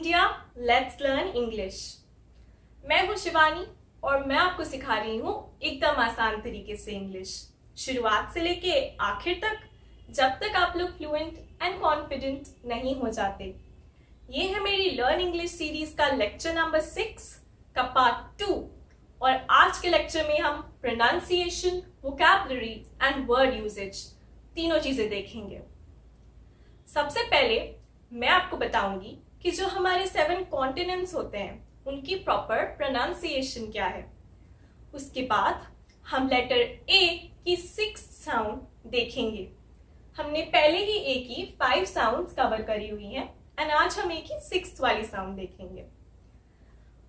India let's learn English. मैं हूं शिवानी और मैं आपको सिखा रही हूं एकदम आसान तरीके से इंग्लिश, शुरुआत से लेके आखिर तक, जब तक आप लोग फ्लुएंट एंड कॉन्फिडेंट नहीं हो जाते। ये है मेरी लर्न इंग्लिश सीरीज का लेक्चर नंबर 6 का पार्ट 2 और आज के लेक्चर में हम pronunciation, vocabulary and word usage तीनों चीजें देखेंगे। सबसे पहले मैं आपको बताऊंगी कि जो हमारे 7 कॉन्टिनेंट्स होते हैं उनकी प्रॉपर प्रोनाउंसिएशन क्या है। उसके बाद हम लेटर ए की 6 साउंड देखेंगे। हमने पहले ही ए की 5 साउंड्स कवर करी हुई हैं एंड आज हम ए की 6th वाली साउंड देखेंगे।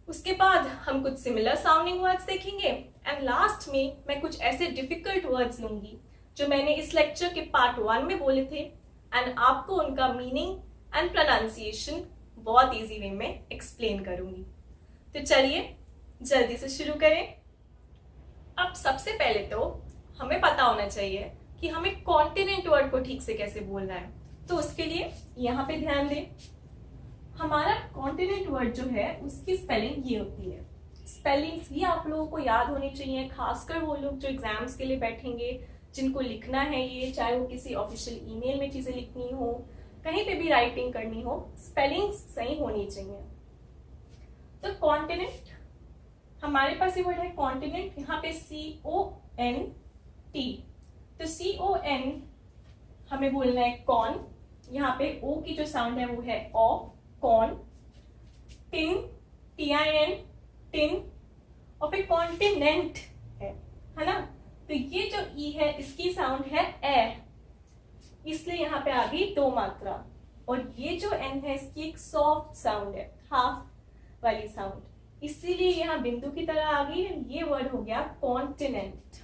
उसके बाद हम कुछ सिमिलर साउंडिंग वर्ड्स देखेंगे एंड लास्ट में मैं कुछ ऐसे डिफिकल्ट वर्ड्स लूंगी जो मैंने इस लेक्चर के पार्ट 1 में बोले थे एंड आपको उनका मीनिंग एंड प्रोनाउंसिएशन बहुत इजी वे में एक्सप्लेन करूंगी। तो चलिए जल्दी से शुरू करें। अब सबसे पहले तो हमें पता होना चाहिए कि हमें कॉन्टिनेंट वर्ड को ठीक से कैसे बोलना है। तो उसके लिए यहाँ पे ध्यान दें, हमारा कॉन्टिनेंट वर्ड जो है उसकी स्पेलिंग ये होती है। स्पेलिंग्स भी आप लोगों को याद होनी चाहिए, खासकर वो लोग जो एग्जाम्स के लिए बैठेंगे, जिनको लिखना है ये, चाहे वो किसी ऑफिशियल ईमेल में चीजें लिखनी हो, कहीं पे भी राइटिंग करनी हो, स्पेलिंग्स सही होनी चाहिए। तो कॉन्टिनेंट, हमारे पास ये वर्ड है कॉन्टिनेंट, यहाँ पे CONT। तो CON हमें बोलना है कॉन, यहाँ पे O की जो साउंड है वो है ओ, कॉन। Tin, TIN, tin. और फिर कॉन्टिनेंट है ना। तो ये जो ई है इसकी साउंड है ए, इसलिए यहाँ पे आ गई 2 मात्रा। और ये जो एन है इसकी एक सॉफ्ट साउंड है, हाफ वाली साउंड, इसीलिए यहाँ बिंदु की तरह आ गई। ये वर्ड हो गया कॉन्टिनेंट।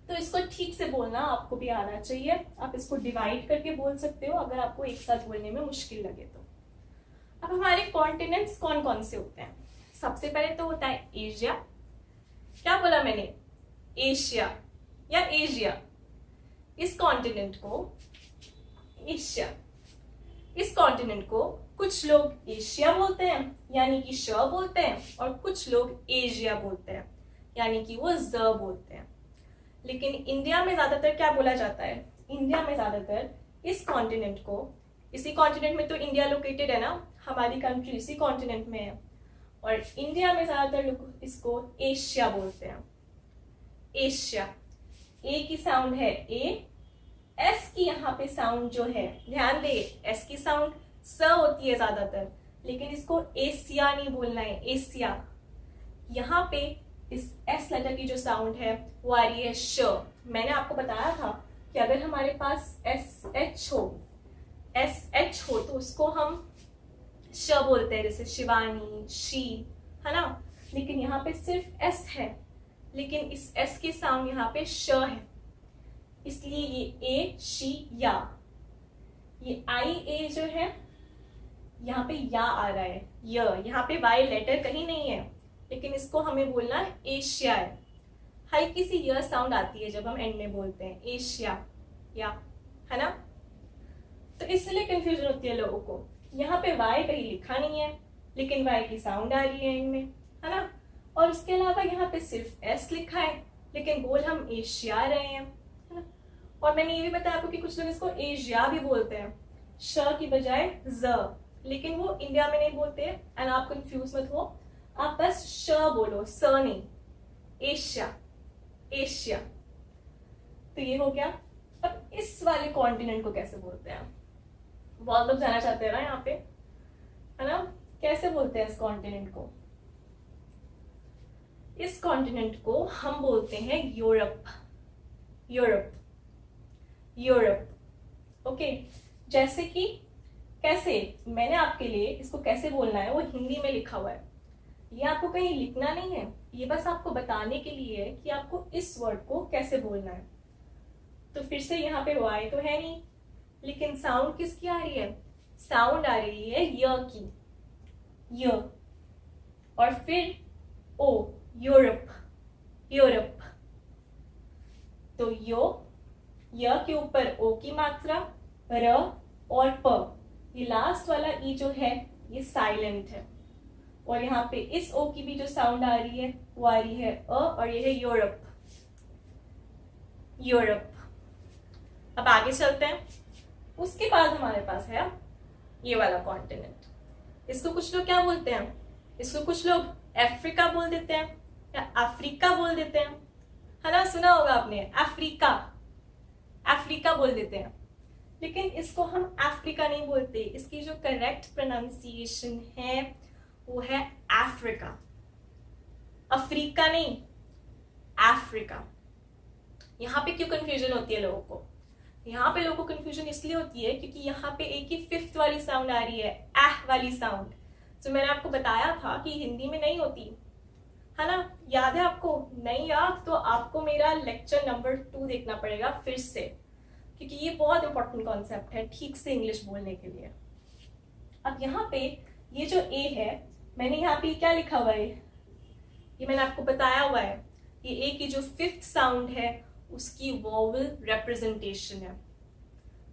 तो इसको ठीक से बोलना आपको भी आना चाहिए। आप इसको डिवाइड करके बोल सकते हो अगर आपको एक साथ बोलने में मुश्किल लगे तो। अब हमारे कॉन्टिनेंट्स कौन कौन से होते हैं? सबसे पहले तो होता है एशिया। क्या बोला मैंने? एशिया या एशिया। इस कॉन्टिनेंट को एशिया, इस कॉन्टिनेंट को कुछ लोग एशिया बोलते हैं यानी कि श बोलते हैं, और कुछ लोग एशिया बोलते हैं यानी कि वो ज बोलते हैं। लेकिन इंडिया में ज्यादातर क्या बोला जाता है? इंडिया में ज्यादातर इस कॉन्टिनेंट को, इसी कॉन्टिनेंट में तो इंडिया लोकेटेड है ना, हमारी कंट्री इसी कॉन्टिनेंट में है, और इंडिया में ज्यादातर लोग इसको एशिया बोलते हैं। एशिया, ए की साउंड है ए, एस की यहाँ पे साउंड जो है, ध्यान दे, एस की साउंड स होती है ज्यादातर, लेकिन इसको एशिया नहीं बोलना है, एशिया। यहाँ पे इस एस लेटर की जो साउंड है वो आ रही है श। मैंने आपको बताया था कि अगर हमारे पास SH हो तो उसको हम श बोलते हैं, जैसे शिवानी, शी, है ना। लेकिन यहाँ पे सिर्फ एस है, लेकिन इस एस की साउंड यहाँ पे श है, इसलिए ये ए, शी, या। ये आई ए जो है यहाँ पे या आ रहा है, य, यहाँ पे वाई लेटर कहीं नहीं है, लेकिन इसको हमें बोलना है एशिया है। हल्की सी य साउंड आती है जब हम एंड में बोलते हैं एशिया, या, है ना। तो इसलिए कंफ्यूजन होती है लोगों को। यहाँ पे वाई कहीं लिखा नहीं है, लेकिन वाई की साउंड आ रही है एंड में, है ना। और उसके अलावा यहाँ पे सिर्फ एस लिखा है, लेकिन बोल हम एशिया रहे हैं, है ना। और मैंने ये भी बताया आपको कि कुछ लोग इसको एशिया भी बोलते हैं, श की बजाय ज, लेकिन वो इंडिया में नहीं बोलते हैं। एंड आप कंफ्यूज मत हो, आप बस श बोलो, स नहीं, एशिया, एशिया। तो ये हो गया। अब इस वाले कॉन्टिनेंट को कैसे बोलते हैं? बहुत लोग जाना चाहते हैं ना यहाँ पे, है ना। कैसे बोलते हैं इस कॉन्टिनेंट को? इस कॉन्टिनेंट को हम बोलते हैं यूरोप, यूरोप, यूरोप। ओके, जैसे कि कैसे, मैंने आपके लिए इसको कैसे बोलना है वो हिंदी में लिखा हुआ है, ये आपको कहीं लिखना नहीं है, ये बस आपको बताने के लिए है कि आपको इस वर्ड को कैसे बोलना है। तो फिर से यहाँ पे वाई तो है नहीं, लेकिन साउंड किसकी आ रही है? साउंड आ रही है य की, य, और फिर ओ, यूरोप, यूरोप। तो यो, य के ऊपर ओ की मात्रा, र और प, ये लास्ट वाला ई जो है ये साइलेंट है, और यहाँ पे इस ओ की भी जो साउंड आ रही है वो आ रही है अ, और ये है यूरोप, यूरोप। अब आगे चलते हैं। उसके बाद हमारे पास है ये वाला कॉन्टिनेंट। इसको कुछ लोग क्या बोलते हैं, इसको कुछ लोग अफ्रीका बोल देते हैं या अफ्रीका बोल देते हैं, है ना, सुना होगा आपने, अफ्रीका, अफ्रीका बोल देते हैं। लेकिन इसको हम अफ्रीका नहीं बोलते, इसकी जो करेक्ट प्रोनाउंसिएशन है वो है अफ्रीका, अफ्रीका नहीं, अफ्रीका। यहाँ पे क्यों कंफ्यूजन होती है लोगों को, यहाँ पे लोगों को कंफ्यूजन इसलिए होती है क्योंकि यहाँ पे एक ही फिफ्थ वाली साउंड आ रही है, एह वाली साउंड, जो मैंने आपको बताया था कि हिंदी में नहीं होती, है ना, याद है आपको? नहीं याद तो आपको मेरा लेक्चर नंबर 2 देखना पड़ेगा फिर से, क्योंकि ये बहुत इंपॉर्टेंट कॉन्सेप्ट है ठीक से इंग्लिश बोलने के लिए। अब यहाँ पे ये जो ए है, मैंने यहाँ पे क्या लिखा हुआ है, ये मैंने आपको बताया हुआ है, ये ए की जो फिफ्थ साउंड है उसकी वोवेल रिप्रेजेंटेशन है,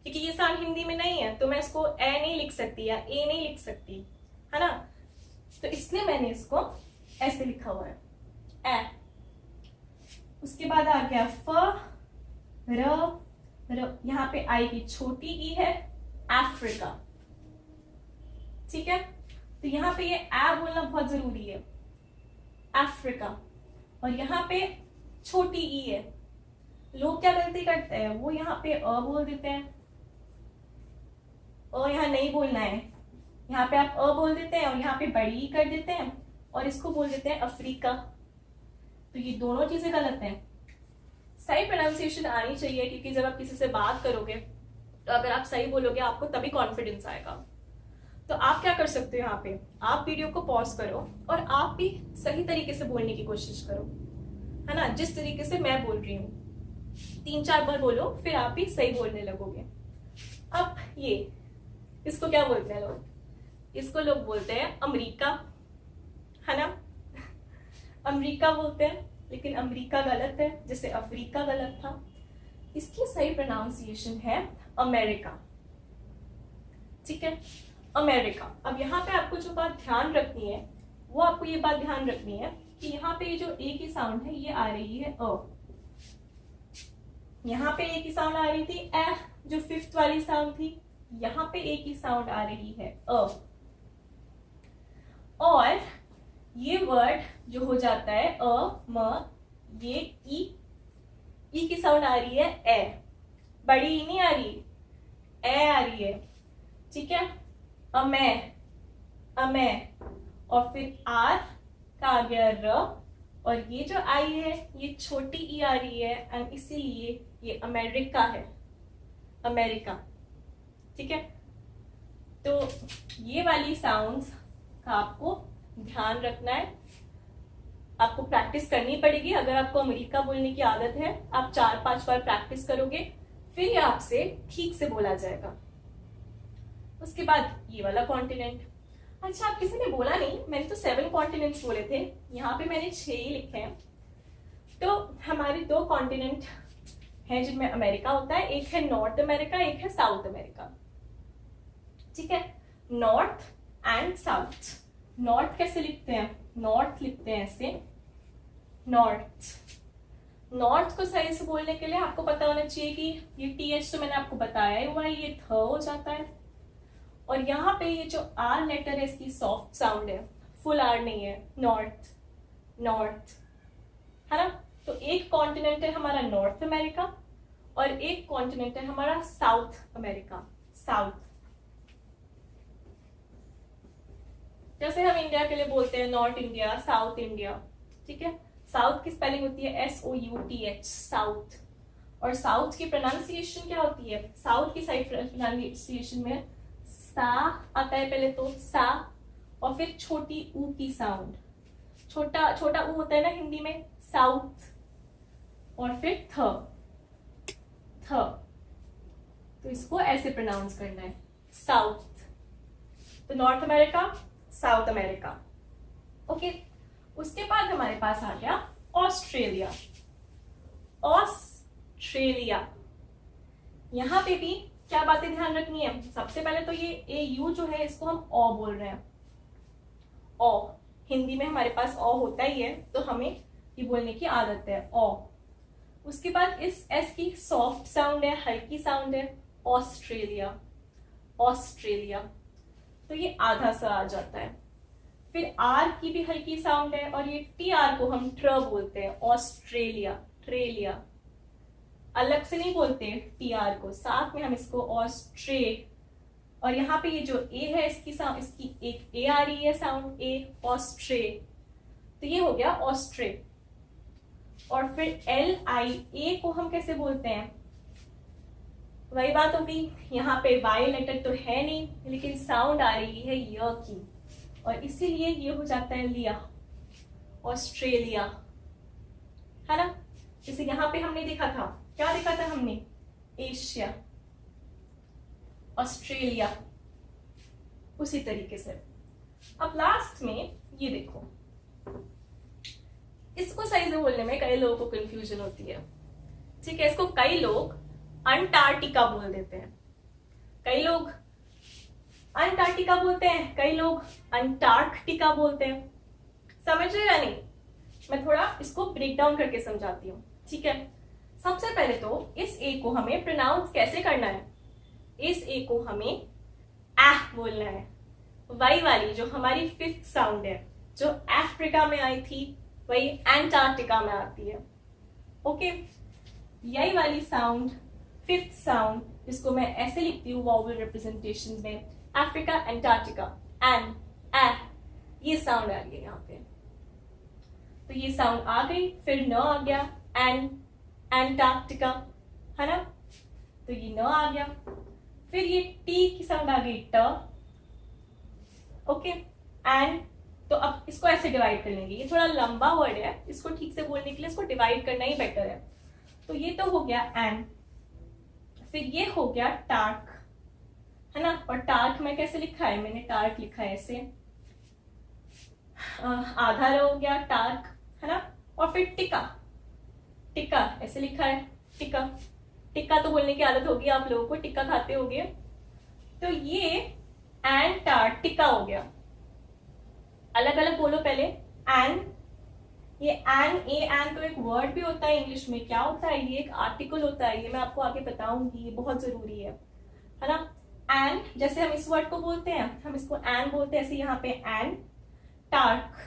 क्योंकि ये साउंड हिंदी में नहीं है तो मैं इसको ए नहीं लिख सकती या ए नहीं लिख सकती, है ना, तो इसलिए मैंने इसको ऐसे लिखा हुआ है, ए। उसके बाद आ गया फ, र, यहाँ पे आई की छोटी ई है, अफ्रीका, ठीक है। तो यहाँ पे ये ए बोलना बहुत जरूरी है, अफ्रीका, और यहाँ पे छोटी ई है। लोग क्या गलती करते हैं, वो यहाँ पे अ बोल देते हैं, अ यहाँ नहीं बोलना है, यहाँ पे आप अ बोल देते हैं और यहाँ पे बड़ी ई कर देते हैं और इसको बोल देते हैं अफ्रीका। तो ये दोनों चीजें गलत हैं, सही प्रोनाउंसिएशन आनी चाहिए, क्योंकि जब आप किसी से बात करोगे तो अगर आप सही बोलोगे आपको तभी कॉन्फिडेंस आएगा। तो आप क्या कर सकते हो, यहाँ पे आप वीडियो को पॉज करो और आप भी सही तरीके से बोलने की कोशिश करो, है ना, जिस तरीके से मैं बोल रही हूँ, 3-4 बार बोलो फिर आप भी सही बोलने लगोगे। अब ये इसको क्या बोलते हैं लोग, इसको लोग बोलते हैं अमेरिका, है ना, अमेरिका बोलते हैं, लेकिन अमेरिका गलत है, जैसे अफ्रीका गलत था। इसकी सही प्रोनाउंसिएशन है अमेरिका, ठीक है, अमेरिका। अब यहाँ पे आपको जो बात ध्यान रखनी है वो आपको ये बात ध्यान रखनी है कि यहाँ पे ये जो ए की साउंड है ये आ रही है अ, यहाँ पे ए की साउंड आ रही थी ए, जो फिफ्थ वाली साउंड थी, यहाँ पे ए की साउंड आ रही है अ, और ये वर्ड जो हो जाता है अ म, ये ई की साउंड आ रही है ए, बड़ी ई नहीं आ रही, ए आ रही है, ठीक है, अमे, अमे, और फिर आर का आ गया र, और ये जो आई है ये छोटी ई आ रही है, एंड इसीलिए ये अमेरिका है, अमेरिका, ठीक है। तो ये वाली साउंड्स का आपको ध्यान रखना है, आपको प्रैक्टिस करनी पड़ेगी। अगर आपको अमेरिका बोलने की आदत है, आप 4-5 बार प्रैक्टिस करोगे फिर ये आपसे ठीक से बोला जाएगा। उसके बाद ये वाला कॉन्टिनेंट, अच्छा आप किसी ने बोला नहीं, मैंने तो 7 कॉन्टिनेंट्स बोले थे, यहाँ पे मैंने 6 ही लिखे हैं। तो हमारे 2 कॉन्टिनेंट हैं जिनमें अमेरिका होता है, एक है नॉर्थ अमेरिका, एक है साउथ अमेरिका, ठीक है, नॉर्थ एंड साउथ। नॉर्थ कैसे लिखते हैं, नॉर्थ लिखते हैं ऐसे, नॉर्थ। नॉर्थ को सही से बोलने के लिए आपको पता होना चाहिए कि ये टीएच तो मैंने आपको बताया ही हुआ है, ये थ हो जाता है, और यहाँ पे ये जो आर लेटर है इसकी सॉफ्ट साउंड है, फुल आर नहीं है, नॉर्थ, नॉर्थ, है ना। तो एक कॉन्टिनेंट है हमारा नॉर्थ अमेरिका और एक कॉन्टिनेंट है हमारा साउथ अमेरिका, साउथ। जैसे हम इंडिया के लिए बोलते हैं नॉर्थ इंडिया, साउथ इंडिया, ठीक है। साउथ की स्पेलिंग होती है SOUTH, साउथ, और साउथ की प्रोनाउंसिएशन क्या होती है, साउथ की साइड प्रोनाउंसिएशन में सा आता है पहले तो, सा, और फिर छोटी ऊ की साउंड, छोटा छोटा ऊ होता है ना हिंदी में, साउथ, और फिर थ, थ, तो इसको ऐसे प्रोनाउंस करना है, साउथ। तो north America, south America, okay. उसके बाद हमारे पास आ गया ऑस्ट्रेलिया, ऑस्ट्रेलिया। यहाँ पे भी क्या बातें ध्यान रखनी है? सबसे पहले तो ये ए यू जो है इसको हम ओ बोल रहे हैं, ओ। हिंदी में हमारे पास ओ होता ही है, तो हमें ये बोलने की आदत है, ओ। उसके बाद इस एस की सॉफ्ट साउंड है, हल्की साउंड है, ऑस्ट्रेलिया, ऑस्ट्रेलिया, तो ये आधा सा आ जाता है। फिर आर की भी हल्की साउंड है, और ये टी आर को हम ट्र बोलते हैं, ऑस्ट्रेलिया, ट्रेलिया। अलग से नहीं बोलते टी आर को, साथ में हम इसको ऑस्ट्रे, और यहाँ पे ये जो ए है इसकी साउंड, इसकी एक ए आ रही है साउंड, ए, ऑस्ट्रे, तो ये हो गया ऑस्ट्रे। और फिर एल आई ए को हम कैसे बोलते हैं? वही बात होगी, यहाँ पे वाई लेटर तो है नहीं, लेकिन साउंड आ रही है य की, और इसीलिए ये हो जाता है लिया, ऑस्ट्रेलिया, है ना। जैसे यहाँ पे हमने देखा था, क्या देखा था हमने? एशिया, ऑस्ट्रेलिया, उसी तरीके से। अब लास्ट में ये देखो, इसको सही से बोलने में कई लोगों को कंफ्यूजन होती है, ठीक है। इसको कई लोग अंटार्कटिका बोल देते हैं, कई लोग अंटार्कटिका बोलते हैं, कई लोग अंटार्कटिका बोलते हैं। समझ रहे या नहीं? मैं थोड़ा इसको ब्रेक डाउन करके समझाती हूँ, ठीक है। सबसे पहले तो इस ए को हमें प्रोनाउंस कैसे करना है? इस ए को हमें एह बोलना है, वही वाली जो हमारी फिफ्थ साउंड है, जो अफ्रीका में आई थी वही अंटार्कटिका में आती है, ओके। यही वाली साउंड, फिफ्थ साउंड, जिसको मैं ऐसे लिखती हूँ वॉवल रिप्रेजेंटेशन में, अफ्रीका, अंटार्कटिका, एन, एह, ये साउंड आ रही है यहाँ पे, तो ये साउंड आ गई। फिर न आ गया, एन, अंटार्कटिका, है ना, तो ये न आ गया। फिर ये टी की साउंड आ गई, ट, ओके, एंड। तो अब इसको ऐसे डिवाइड कर लेंगे, ये थोड़ा लंबा वर्ड है, इसको ठीक से बोलने के लिए इसको डिवाइड करना ही बेटर है। तो ये तो हो गया एन, फिर ये हो गया टार्क, है ना। और टार्क में कैसे लिखा है? मैंने टार्क लिखा है ऐसे, आधा रो हो गया टार्क, है ना। और फिर टिका, टिक्का ऐसे लिखा है, टिक्का, टिक्का तो बोलने की आदत होगी आप लोगों को, टिक्का खाते होगे। तो ये एंटार्कटिका हो गया। अलग अलग बोलो पहले, एन, ये एन, ए एन तो एक वर्ड भी होता है इंग्लिश में, क्या होता है? ये एक आर्टिकल होता है, ये मैं आपको आगे बताऊंगी, ये बहुत जरूरी है ना। एन, जैसे हम इस वर्ड को बोलते हैं, हम इसको एन बोलते हैं, ऐसे यहाँ पे एन, टार्क,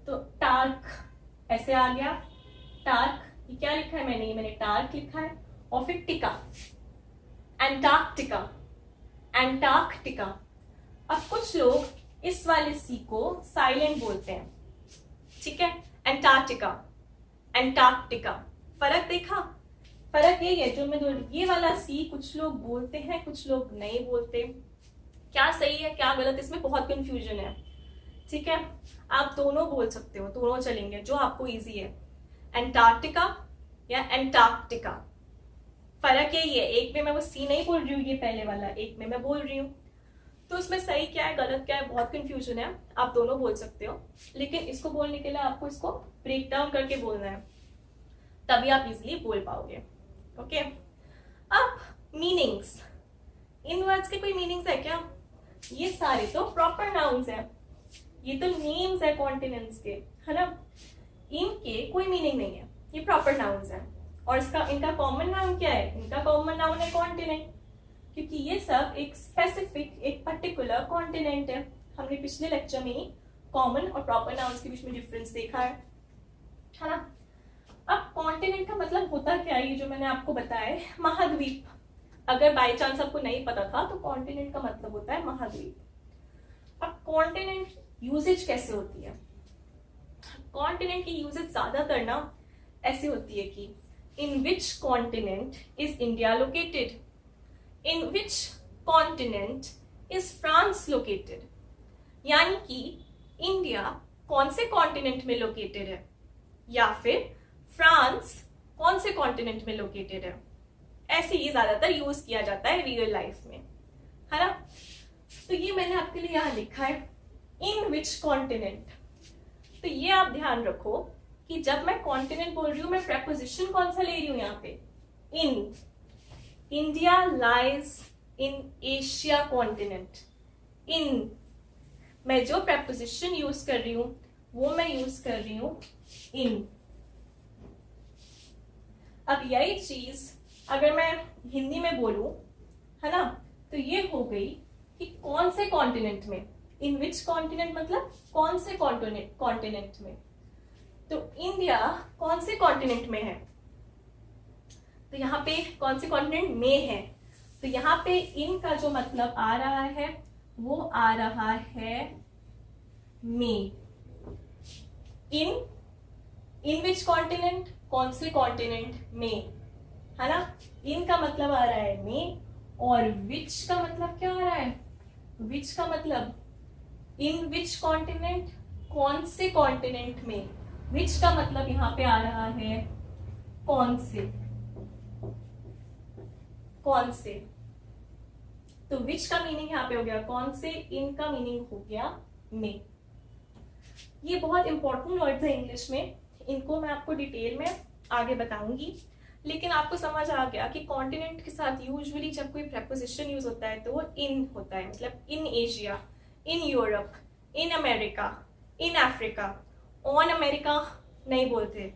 तो टार्क ऐसे आ गया, टार्क, ये क्या लिखा है मैंने टार्क लिखा है। और फिर टिका, एंटार्कटिका, एंटार्कटिका। अब कुछ लोग इस वाले सी को साइलेंट बोलते हैं, ठीक है, एंटार्कटिका, एंटार्कटिका। फर्क देखा? फर्क यही है जो मैं ये वाला सी कुछ लोग बोलते हैं, कुछ लोग नहीं बोलते। क्या सही है क्या गलत, इसमें बहुत कंफ्यूजन है, ठीक है। आप दोनों बोल सकते हो, दोनों चलेंगे, जो आपको इजी है, एंटार्कटिका या एंटार्कटिका। फर्क यही है, एक में मैं वो सी नहीं बोल रही हूँ, ये पहले वाला, एक में मैं बोल रही हूँ। तो उसमें सही क्या है गलत क्या है बहुत कंफ्यूजन है, आप दोनों बोल सकते हो, लेकिन इसको बोलने के लिए आपको इसको ब्रेक डाउन करके बोलना है, तभी आप इजिली बोल पाओगे, ओके। अब मीनिंग्स, इन वर्ड्स के कोई मीनिंग्स है क्या? ये सारे तो प्रॉपर नाउन्स है, ये तो नेम्स है कॉन्टिनेंट्स के, है ना। इनके कोई मीनिंग नहीं है, ये प्रॉपर नाउन्स है। और इनका कॉमन नाउन क्या है? इनका कॉमन नाउन है कॉन्टिनेंट, क्योंकि ये सब एक स्पेसिफिक, एक पर्टिकुलर कॉन्टिनेंट है। हमने पिछले लेक्चर में ही कॉमन और प्रॉपर नाउन्स के बीच में डिफरेंस देखा है ना। अब कॉन्टिनेंट का मतलब होता क्या है, ये जो मैंने आपको बताया है, महाद्वीप। अगर बाय चांस आपको नहीं पता था तो कॉन्टिनेंट का मतलब होता है महाद्वीप। अब कॉन्टिनेंट यूजेज कैसे होती है? कॉन्टिनेंट की यूजेज ज्यादातर ना ऐसी होती है कि in which continent is India located, in which continent is France located, यानी कि इंडिया कौन से कॉन्टिनेंट में लोकेटेड है, या फिर फ्रांस कौन से कॉन्टिनेंट में लोकेटेड है। ऐसे ही ज्यादातर यूज किया जाता है रियल लाइफ में, है ना। तो ये मैंने आपके लिए यहां लिखा है इन विच कॉन्टिनेंट। तो ये आप ध्यान रखो कि जब मैं कॉन्टिनेंट बोल रही हूं, मैं प्रेपोजिशन कौन सा ले रही हूं यहाँ पे? In, India lies in Asia continent. In, मैं जो preposition यूज कर रही हूं वो मैं यूज कर रही हूं इन। अब यही चीज अगर मैं हिंदी में बोलूं, है ना, तो ये हो गई कि कौन से कॉन्टिनेंट में, इन विच कॉन्टिनेंट मतलब कौन से कॉन्टिनेंट में। तो इंडिया कौन से कॉन्टिनेंट में है, तो यहाँ पे कौन से कॉन्टिनेंट में है, तो यहाँ पे इन का जो मतलब आ रहा है वो आ रहा है में। इन विच कॉन्टिनेंट, कौन से कॉन्टिनेंट में, है ना। इन का मतलब आ रहा है में, और विच का मतलब क्या आ रहा है, विच का मतलब इन विच कॉन्टिनेंट, कौन से कॉन्टिनेंट में। विच का मतलब यहाँ पे आ रहा है कौन से, कौन से। तो विच का मीनिंग यहाँ पे हो गया कौन से, इन का मीनिंग हो गया में। ये बहुत इंपॉर्टेंट वर्ड्स है इंग्लिश में, इनको मैं आपको डिटेल में आगे बताऊंगी। लेकिन आपको समझ आ गया कि कॉन्टिनेंट के साथ यूजुअली जब कोई प्रेपोजिशन यूज होता है तो वो इन होता है, मतलब in Asia, in Europe, in America, in Africa. On America नहीं बोलते,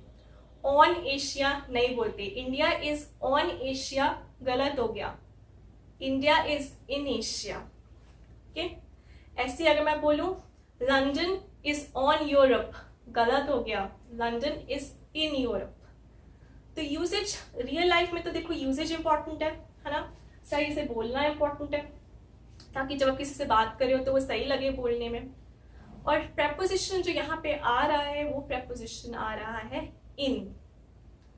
ऑन एशिया नहीं बोलते, इंडिया इज ऑन एशिया गलत हो गया, India is in Asia. Okay, ऐसे अगर मैं बोलूं लंदन इज ऑन यूरोप, गलत हो गया, लंदन इज इन यूरोप। तो यूजेज रियल लाइफ में तो देखो यूजेज इंपॉर्टेंट है ना, सही से बोलना इंपॉर्टेंट है ताकि जब आप किसी से बात कर रहे हो तो वो सही लगे बोलने में। और प्रेपोजिशन जो यहाँ पे आ रहा है वो प्रेपोजिशन आ रहा है इन।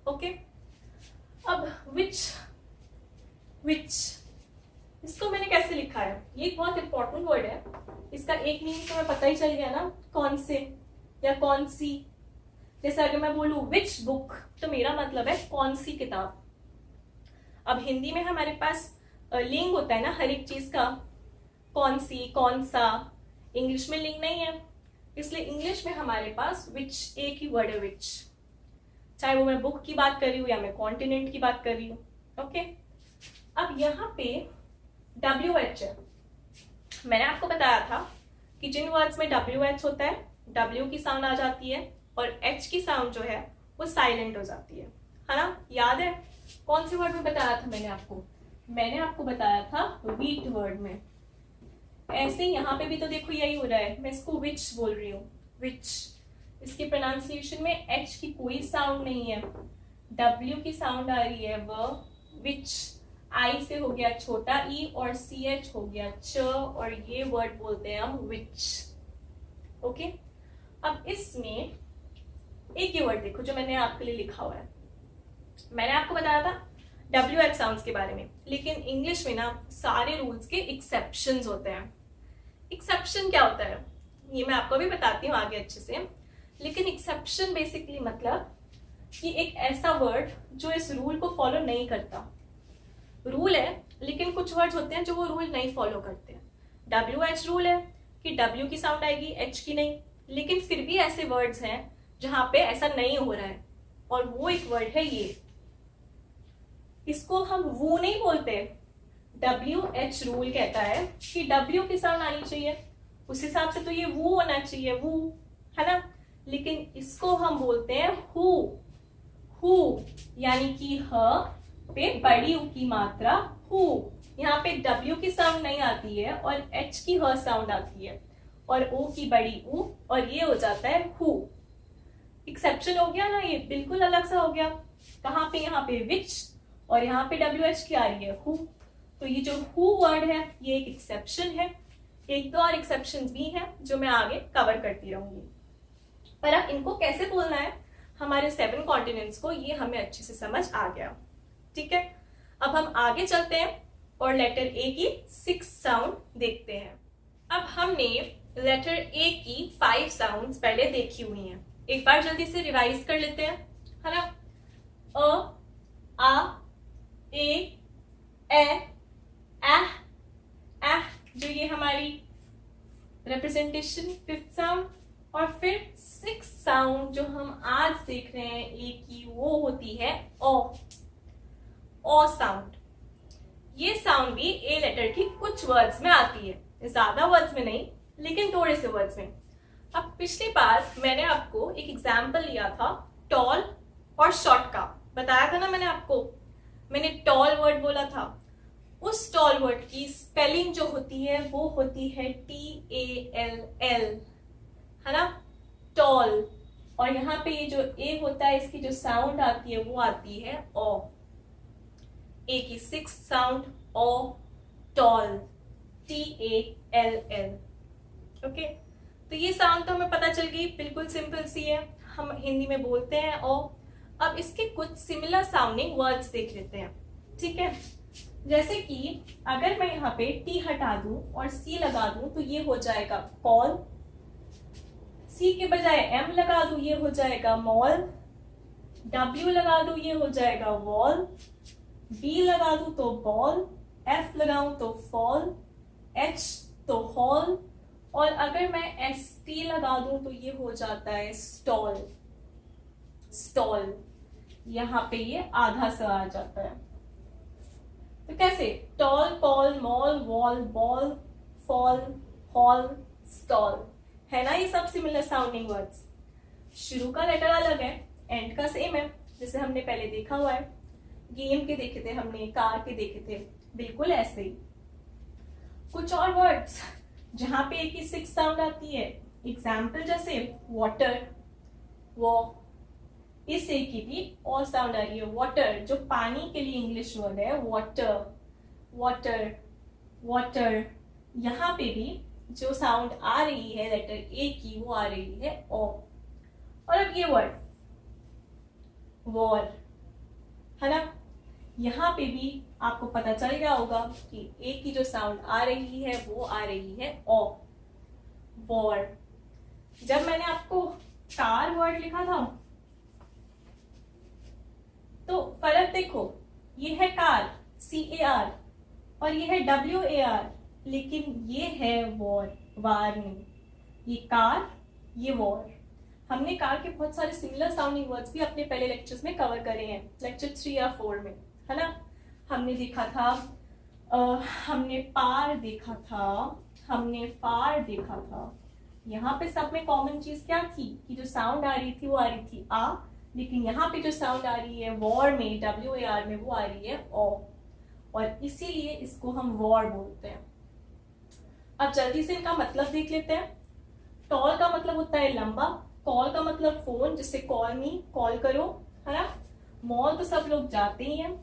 ओके, अब विच, विच इसको मैंने कैसे लिखा है, ये एक बहुत इंपॉर्टेंट वर्ड है, इसका एक मीनिंग तो हमें पता ही चल गया ना, कौन से या कौन सी। जैसे अगर मैं बोलूं विच बुक तो मेरा मतलब है कौन सी किताब। अब हिंदी में हमारे पास लिंग होता है ना हर एक चीज का, कौन सी, कौन सा। इंग्लिश में लिंग नहीं है, इसलिए इंग्लिश में हमारे पास विच एक ही वर्ड है, विच, चाहे वो मैं बुक की बात कर रही हूँ या मैं कॉन्टिनेंट की बात कर रही हूँ। ओके, अब यहाँ पे WH है। मैंने आपको बताया था कि जिन वर्ड्स में WH होता है W की साउंड आ जाती है और H की साउंड जो है वो साइलेंट हो जाती है ना। याद है कौन से वर्ड में बताया था मैंने आपको, मैंने आपको बताया था वीट वर्ड में। ऐसे यहाँ पे भी तो देखो यही हो रहा है, मैं इसको विच बोल रही हूँ, विच। इसके प्रोनाउंसिएशन में H की कोई साउंड नहीं है, W की साउंड आ रही है, व विच। I से हो गया छोटा ई और CH हो गया च, और ये वर्ड बोलते हैं हम विच। ओके, अब इसमें एक ही वर्ड देखो जो मैंने आपके लिए लिखा हुआ है। मैंने आपको बताया था WH साउंड्स के बारे में, लेकिन इंग्लिश में ना सारे रूल्स के एक्सेप्शंस होते हैं। एक्सेप्शन क्या होता है ये मैं आपको भी बताती हूँ आगे अच्छे से, लेकिन एक्सेप्शन बेसिकली मतलब कि एक ऐसा वर्ड जो इस रूल को फॉलो नहीं करता। रूल है लेकिन कुछ वर्ड्स होते हैं जो वो रूल नहीं फॉलो करते। WH रूल है कि W की साउंड आएगी, H की नहीं, लेकिन फिर भी ऐसे वर्ड्स हैं जहां पे ऐसा नहीं हो रहा है, और वो एक वर्ड है ये। इसको हम वो नहीं बोलते, WH रूल कहता है कि W की साउंड आनी चाहिए, उस हिसाब से तो ये वो होना चाहिए, वो, है ना। लेकिन इसको हम बोलते हैं हु, यानी कि ह पे बड़ी उ की मात्रा हु। यहाँ पे W की साउंड नहीं आती है और H की ह साउंड आती है, और O की बड़ी उ, और ये हो जाता है हु। एक्सेप्शन हो गया ना, ये बिल्कुल अलग सा हो गया। कहाँ पे, यहाँ पे विच, और यहाँ पे WH की आ रही है हु। तो ये जो हु वर्ड है ये एक एक्सेप्शन है। एक दो और एक्सेप्शंस भी हैं जो मैं आगे कवर करती रहूंगी, पर अब इनको कैसे बोलना है हमारे 7 कॉन्टिनेंट्स को, ये हमें अच्छे से समझ आ गया। ठीक है, अब हम आगे चलते हैं और लेटर A की 6 साउंड देखते हैं। अब हमने लेटर A की 5 साउंड्स पहले देखी हुई हैं, एक बार जल्दी से रिवाइज कर लेते हैं, है ना। अ, आ, ए, एह, जो ये हमारी रिप्रेजेंटेशन 5th साउंड, और फिर 6th साउंड जो हम आज देख रहे हैं ए की, वो होती है ओ साउंड। ये साउंड भी ए लेटर की कुछ वर्ड्स में आती है, ज्यादा वर्ड्स में नहीं लेकिन थोड़े से वर्ड्स में। अब पिछली बार मैंने आपको एक एग्जाम्पल लिया था टॉल और शॉर्ट का, बताया था ना मैंने आपको, मैंने टॉल वर्ड बोला था। उस टॉल वर्ड की स्पेलिंग जो होती है वो होती है TALL, है ना, टॉल। और यहाँ पे ये जो ए होता है इसकी जो साउंड आती है वो आती है ओ, ए की 6th साउंड ओ, टॉल, TALL। ओके, तो ये साउंड तो हमें पता चल गई, बिल्कुल सिंपल सी है, हम हिंदी में बोलते हैं ओ। अब इसके कुछ सिमिलर साउंडिंग वर्ड्स देख लेते हैं, ठीक है। जैसे कि अगर मैं यहाँ पे टी हटा दूं और सी लगा दूं तो ये हो जाएगा कॉल, सी के बजाय एम लगा दूं ये हो जाएगा मॉल, डब्ल्यू लगा दूं ये हो जाएगा वॉल, बी लगा दूं तो बॉल, एफ लगाऊं तो फॉल, एच तो हॉल, और अगर मैं ST लगा दूं तो ये हो जाता है स्टॉल, स्टॉल। यहाँ पे ये आधा सा आ जाता है। तो कैसे, tall, call, mall, wall, ball, fall, hall, stall, है ना ये सब सिमिलर साउंडिंग वर्ड्स। शुरू का लेटर अलग है, एंड का सेम है, जैसे हमने पहले देखा हुआ है, गेम के देखे थे हमने, कार के देखे थे, बिल्कुल ऐसे ही। कुछ और वर्ड्स जहां पे एक ही 6 साउंड आती है, एग्जाम्पल जैसे वाटर, वो, इस ए की भी और साउंड आ रही है, वाटर, जो पानी के लिए इंग्लिश वर्ड है वाटर, वाटर, वाटर। यहाँ पे भी जो साउंड आ रही है लेटर ए की वो आ रही है ओ। और अब ये वर्ड वॉर, है ना, यहाँ पे भी आपको पता चल गया होगा कि ए की जो साउंड आ रही है वो आ रही है ओ, वॉर। जब मैंने आपको कार वर्ड लिखा था तो फर्क देखो, ये है कार CAR और ये है WAR, लेकिन ये है वॉर, वार नहीं, ये कार ये वॉर। हमने कार के बहुत सारे सिमिलर साउंडिंग वर्ड्स भी अपने पहले लेक्चर्स में कवर करे हैं, लेक्चर 3 या 4 में, है ना। हमने देखा था हमने पार देखा था, हमने फार देखा था। यहाँ पे सब में कॉमन चीज क्या थी कि जो साउंड आ रही थी वो आ रही थी आ, लेकिन यहाँ पे जो साउंड आ रही है वॉर में, WAR में, वो आ रही है ओ, और इसीलिए इसको हम वॉर बोलते हैं। अब जल्दी से इनका मतलब देख लेते हैं। टॉल का मतलब होता है लंबा, कॉल का मतलब फोन, जिससे कॉल मी, कॉल करो, है ना। मॉल तो सब लोग जाते ही हैं,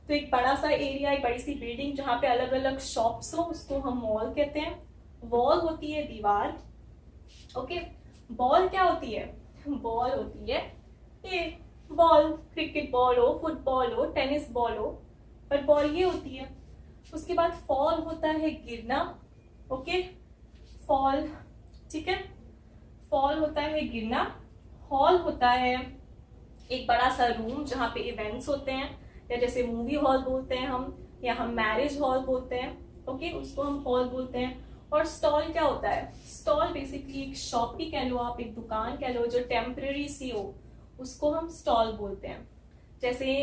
तो एक बड़ा सा एरिया, एक बड़ी सी बिल्डिंग जहाँ पे अलग अलग शॉप्स हो उसको हम मॉल कहते हैं। वॉल होती है दीवार, ओके। बॉल क्या होती है, बॉल होती है ये बॉल, क्रिकेट बॉल हो, फुटबॉल हो, टेनिस बॉल हो, पर बॉल ये होती है। उसके बाद फॉल होता है गिरना, ओके, फॉल, ठीक है, फॉल होता है गिरना। हॉल होता है एक बड़ा सा रूम जहाँ पे इवेंट्स होते हैं, या जैसे मूवी हॉल बोलते हैं हम, या हम मैरिज हॉल बोलते हैं, ओके, उसको हम हॉल बोलते हैं। और स्टॉल क्या होता है, स्टॉल बेसिकली एक शॉप भी कह लो आप, एक दुकान कह लो जो टेम्पररी सी हो, उसको हम स्टॉल बोलते हैं। जैसे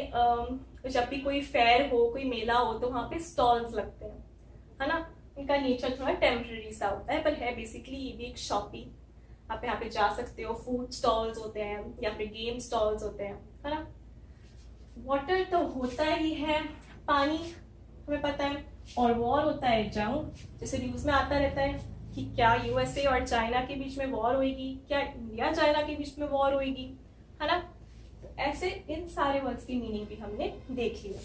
जब भी कोई फेयर हो, कोई मेला हो, तो वहाँ पे स्टॉल्स लगते हैं, है ना। इनका नेचर थोड़ा टेम्पररी सा होता है, पर है बेसिकली ये भी एक शॉप ही। आप यहाँ पे जा सकते हो, फूड स्टॉल्स होते हैं या फिर गेम स्टॉल्स होते हैं, है ना। वाटर तो होता ही है पानी, हमें पता है, और वॉर होता है जंग, जैसे न्यूज में आता रहता है कि क्या USA और चाइना के बीच में वॉर होएगी, क्या इंडिया चाइना के बीच में वॉर होएगी, है ना। तो ऐसे इन सारे वर्ड्स की मीनिंग भी हमने देख लिया।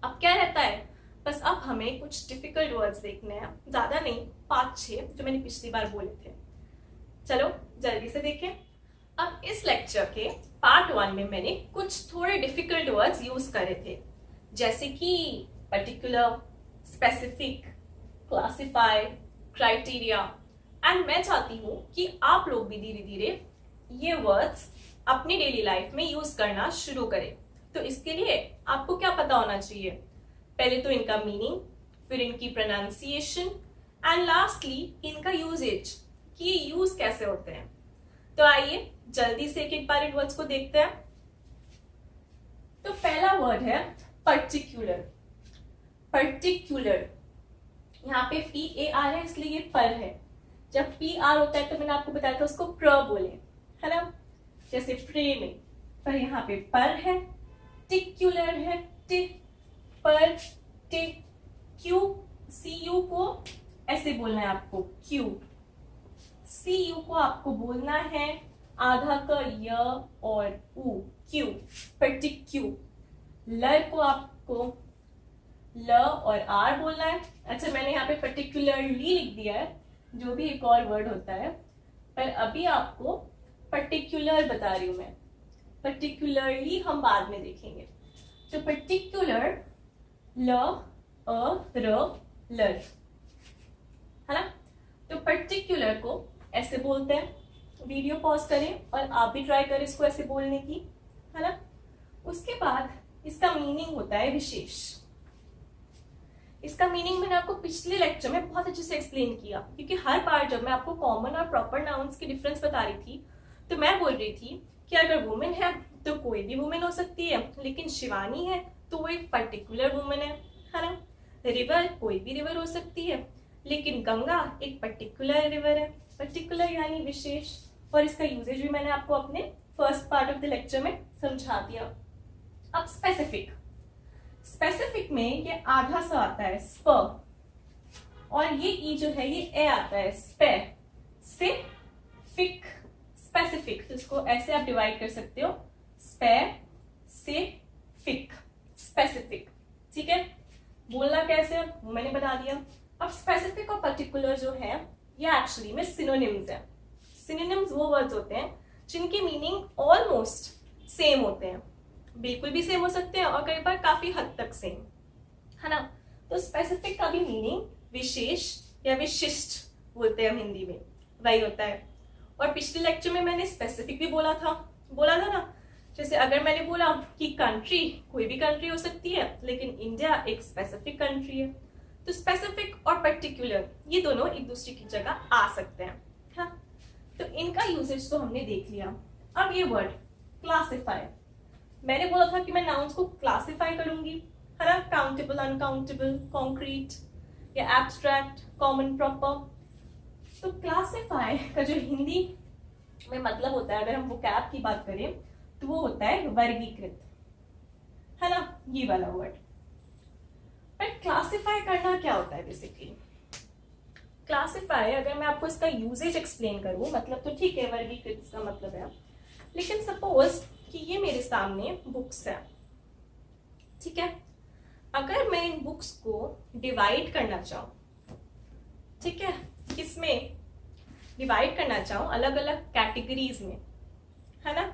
अब क्या रहता है, बस अब हमें कुछ डिफिकल्ट वर्ड्स देखने हैं, ज्यादा नहीं, 5-6 जो मैंने पिछली बार बोले थे। चलो जल्दी से देखें। अब इस लेक्चर के पार्ट 1 में मैंने कुछ थोड़े डिफिकल्ट वर्ड्स यूज करे थे, जैसे कि particular, specific, classify, criteria. And मैं चाहती हूँ कि आप लोग भी धीरे धीरे ये वर्ड्स अपनी डेली लाइफ में यूज करना शुरू करें। तो इसके लिए आपको क्या पता होना चाहिए, पहले तो इनका मीनिंग, फिर इनकी प्रोनाउंसिएशन, एंड लास्टली इनका यूजेज, कि ये यूज कैसे होते हैं। तो आइए जल्दी से एक एक बार इन वर्ड्स को देखते हैं। तो पहला वर्ड है पर्टिकुलर। पर्टिकुलर, यहाँ पे PAR है इसलिए ये पर है। जब PR होता है तो मैंने आपको बताया था उसको प्र बोले, है ना, जैसे प्रे में, पर यहाँ पे पर है, टिक्युलर है, पर टिक, क्यू, CU को ऐसे बोलना है आपको, क्यू, CU को आपको बोलना है आधा का य और उ, क्यू, पर्टिक्यू। लर को आपको ल और आर बोलना है। अच्छा, मैंने यहाँ पे पर्टिकुलरली लिख दिया है, जो भी एक और वर्ड होता है, पर अभी आपको पर्टिकुलर बता रही हूं मैं, पर्टिकुलरली हम बाद में देखेंगे। तो पर्टिकुलर, ल अ र लर, है ना। तो पर्टिकुलर को ऐसे बोलते हैं। वीडियो पॉज करें और आप भी ट्राई करें इसको ऐसे बोलने की, है ना। उसके बाद इसका मीनिंग होता है विशेष। इसका मीनिंग मैंने आपको पिछले लेक्चर में बहुत अच्छे से एक्सप्लेन किया, क्योंकि हर बार जब मैं आपको कॉमन और प्रॉपर नाउन्स की डिफरेंस बता रही थी तो मैं बोल रही थी कि अगर वुमेन है तो कोई भी वुमेन हो सकती है, लेकिन शिवानी है तो वो एक पर्टिकुलर वुमेन है ना। रिवर, कोई भी रिवर हो सकती है, लेकिन गंगा एक पर्टिकुलर रिवर है। पर्टिकुलर यानी विशेष, और इसका यूजेज भी मैंने आपको अपने first part of the lecture में समझा दिया। अब स्पेसिफिक, स्पेसिफिक में ये आधा सा आता है स्प, और ये ई जो है ये ए आता है स्पे, से फिक, स्पेसिफिक। तो इसको ऐसे आप डिवाइड कर सकते हो, स्पे से फिक, स्पेसिफिक। ठीक है, बोलना कैसे वो मैंने बता दिया। अब स्पेसिफिक और पर्टिकुलर जो है ये एक्चुअली में सिनोनिम्स है। सिनोनिम्स वो वर्ड्स होते हैं जिनकी मीनिंग ऑलमोस्ट सेम होते हैं, बिल्कुल भी सेम हो सकते हैं और कई बार काफी हद तक सेम, है ना। तो स्पेसिफिक का भी मीनिंग विशेष या विशिष्ट बोलते हैं हम हिंदी में, वही होता है। और पिछले लेक्चर में मैंने स्पेसिफिक भी बोला था ना। जैसे अगर मैंने बोला कि कंट्री, कोई भी कंट्री हो सकती है, लेकिन इंडिया एक स्पेसिफिक कंट्री है। तो स्पेसिफिक और पर्टिकुलर ये दोनों एक दूसरे की जगह आ सकते हैं, हाँ। तो इनका यूसेज तो हमने देख लिया। अब ये वर्ड क्लासिफाई, मैंने बोला था कि मैं नाउन्स को क्लासिफाई करूंगी, है ना, काउंटेबल, अनकाउंटेबल, कॉन्क्रीट या एब्स्ट्रैक्ट, कॉमन, प्रॉपर। तो क्लासिफाई का जो हिंदी में मतलब होता है, अगर हम वोकैब की बात करें तो वो होता है वर्गीकृत, है ना, ये वाला वर्ड। पर क्लासिफाई करना क्या होता है बेसिकली? क्लासिफाई, अगर मैं आपको इसका यूजेज एक्सप्लेन करूं, मतलब तो ठीक है वर्गीकृत इसका मतलब है, लेकिन सपोज कि ये मेरे सामने बुक्स है, ठीक है। अगर मैं इन बुक्स को डिवाइड करना चाहूं, ठीक है, किसमें डिवाइड करना चाहूं, अलग अलग कैटेगरीज में, है ना,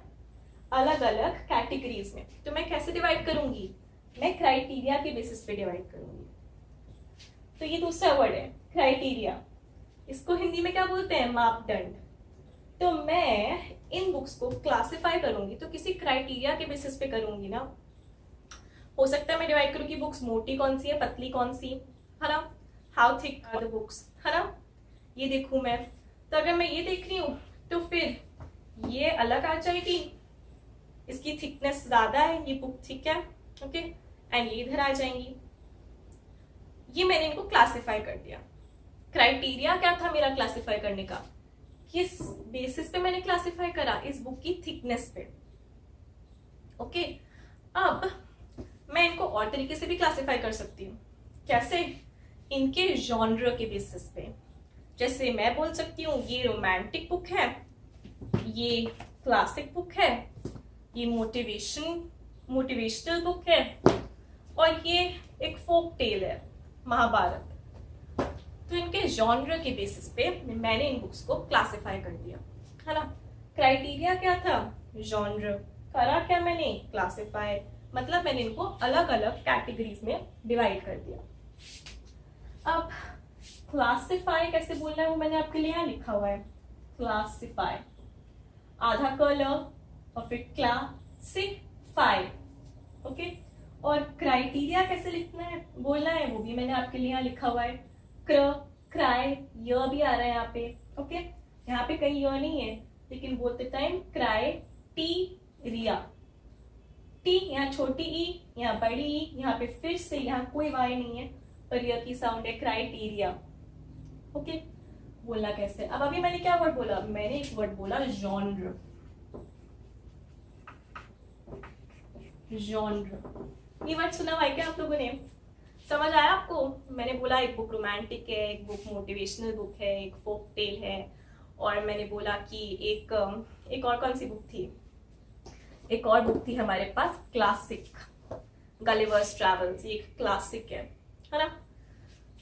अलग अलग कैटेगरीज में, तो मैं कैसे डिवाइड करूंगी? मैं क्राइटेरिया के बेसिस पे डिवाइड करूंगी। तो ये दूसरा वर्ड है क्राइटेरिया, इसको हिंदी में क्या बोलते हैं? मापदंड। तो मैं इन बुक्स को क्लासिफाई करूंगी तो किसी क्राइटेरिया के बेसिस पे करूंगी ना। हो सकता है मैं डिवाइड करूं कि बुक्स मोटी कौन सी है, पतली कौन सी, है ना, how thick are the books, है ना, ये देखूं मैं। तो अगर मैं ये देख रही हूं तो फिर ये अलग आ जाएगी, इसकी थिकनेस ज्यादा है, ये बुक थिक है, ओके, एंड ये इधर आ जाएंगी। ये मैंने इनको क्लासिफाई कर दिया। क्राइटेरिया क्या था मेरा क्लासिफाई करने का? किस बेसिस पे मैंने क्लासिफाई करा? इस बुक की थिकनेस पे, ओके। अब मैं इनको और तरीके से भी क्लासिफाई कर सकती हूँ। कैसे? इनके जॉनर के बेसिस पे। जैसे मैं बोल सकती हूँ ये रोमांटिक बुक है, ये क्लासिक बुक है, ये मोटिवेशनल बुक है, और ये एक फोक टेल है, महाभारत। तो इनके जॉनर के बेसिस पे मैंने इन बुक्स को क्लासिफाई कर दिया, है ना। क्राइटेरिया क्या था? जॉनर। करा क्या मैंने? क्लासिफाई। मतलब मैंने इनको अलग अलग कैटेगरीज में डिवाइड कर दिया। अब क्लासिफाई कैसे बोलना है वो मैंने आपके लिए यहाँ लिखा हुआ है, क्लासिफाई, आधा कल और फिर क्लासिफाई, ओके। और क्राइटेरिया कैसे लिखना है, बोलना है, वो भी मैंने आपके लिए यहाँ लिखा हुआ है, क्र, क्राई, य भी आ रहा है यहाँ पे, ओके। यहाँ पे कहीं य नहीं है, लेकिन बोलते टाइम क्राइटेरिया, टी, यहाँ छोटी ई, यहाँ बड़ी ई, यहाँ पे फिर से यहाँ कोई वाई नहीं है पर यह की साउंड है क्राइटेरिया। ओके, बोलना कैसे? अब अभी मैंने क्या वर्ड बोला? मैंने एक वर्ड बोला जॉनर। जॉनर, ये वर्ड सुना हुआ है क्या आप लोगों ने? समझ आया आपको? मैंने बोला एक बुक रोमांटिक है, एक बुक मोटिवेशनल बुक है, एक फोक टेल है, और मैंने बोला कि एक और कौन सी बुक थी? एक और बुक थी हमारे पास क्लासिक, गलिवर्स ट्रैवल्स, ये एक क्लासिक है ना?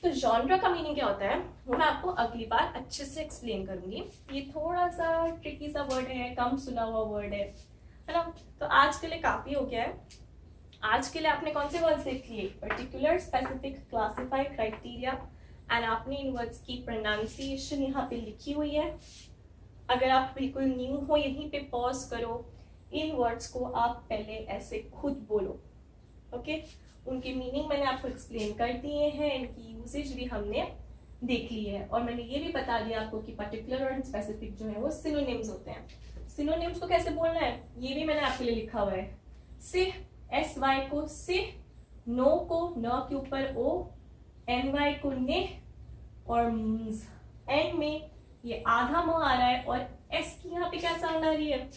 तो जॉनर का मीनिंग क्या होता है वो मैं आपको अगली बार अच्छे से एक्सप्लेन करूंगी। ये थोड़ा सा ट्रिकी सा वर्ड है, कम सुना हुआ वर्ड है ना? तो आज के लिए काफी हो गया है। आज के लिए आपने कौन से वर्ड सीख लिए? Particular, specific, classify, criteria, and आपने इन वर्ड्स की प्रोनाउंसिएशन यहाँ पे लिखी हुई है। अगर आप बिल्कुल न्यू हो यहीं पे पॉज करो, इन वर्ड्स को आप पहले ऐसे खुद बोलो। ओके, उनके मीनिंग मैंने आपको एक्सप्लेन कर दिए हैं, इनकी यूजेज भी हमने देख ली है, और मैंने ये भी बता दिया आपको कि पर्टिकुलर और स्पेसिफिक जो है वो सिनोनिम्स होते हैं। सिनोनिम्स को कैसे बोलना है ये भी मैंने आपके लिए लिखा हुआ है। सिह, एस वाई को सिह, नो को न के ऊपर ओ, एन वाई को ने, और एन में ये आधा म आ रहा है, और एस की यहाँ पे क्या साउंड आ रही है?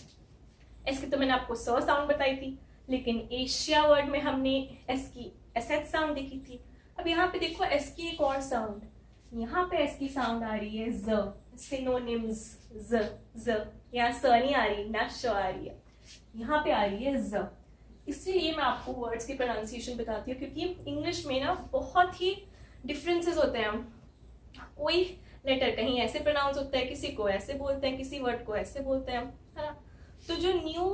एस की तो मैंने आपको स साउंड बताई थी, लेकिन एशिया वर्ड में हमने एस की एसएच साउंड देखी थी। अब यहाँ पे देखो एस की एक और साउंड, यहाँ पे एस की साउंड आ रही है ज, सिनोनिम्स ज, यहाँ स नहीं आ रही, ना श आ रही है, यहाँ पे आ रही है ज। इसलिए मैं आपको वर्ड्स की प्रोनाउंसिएशन बताती हूँ, क्योंकि इंग्लिश में ना बहुत ही डिफरेंसेस होते हैं। कोई लेटर कहीं ऐसे प्रोनाउंस होता है, किसी को ऐसे बोलते हैं, किसी वर्ड को ऐसे बोलते हैं, है ना? तो जो न्यू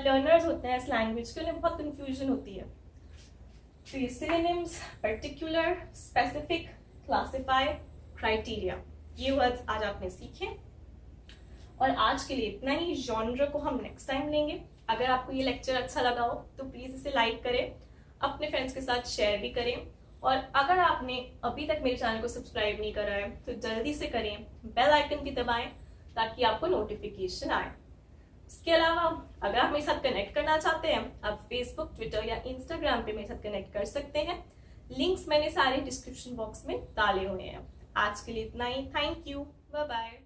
लर्नर्स होते हैं इस लैंग्वेज के, उन्हें बहुत कंफ्यूजन होती है। तो ये synonyms, particular, specific, classify, criteria, ये वर्ड्स आज आपने सीखे। और आज के लिए इतना ही। जॉनर को हम नेक्स्ट टाइम लेंगे। अगर आपको ये लेक्चर अच्छा लगा हो तो प्लीज इसे लाइक करें, अपने फ्रेंड्स के साथ शेयर भी करें, और अगर आपने अभी तक मेरे चैनल को सब्सक्राइब नहीं करा है तो जल्दी से करें, बेल आइकन की दबाएं ताकि आपको नोटिफिकेशन आए। इसके अलावा अगर आप मेरे साथ कनेक्ट करना चाहते हैं, आप फेसबुक, ट्विटर या इंस्टाग्राम पे मेरे साथ कनेक्ट कर सकते हैं। लिंक्स मैंने सारे डिस्क्रिप्शन बॉक्स में डाले हुए हैं। आज के लिए इतना ही। Thank you, bye bye.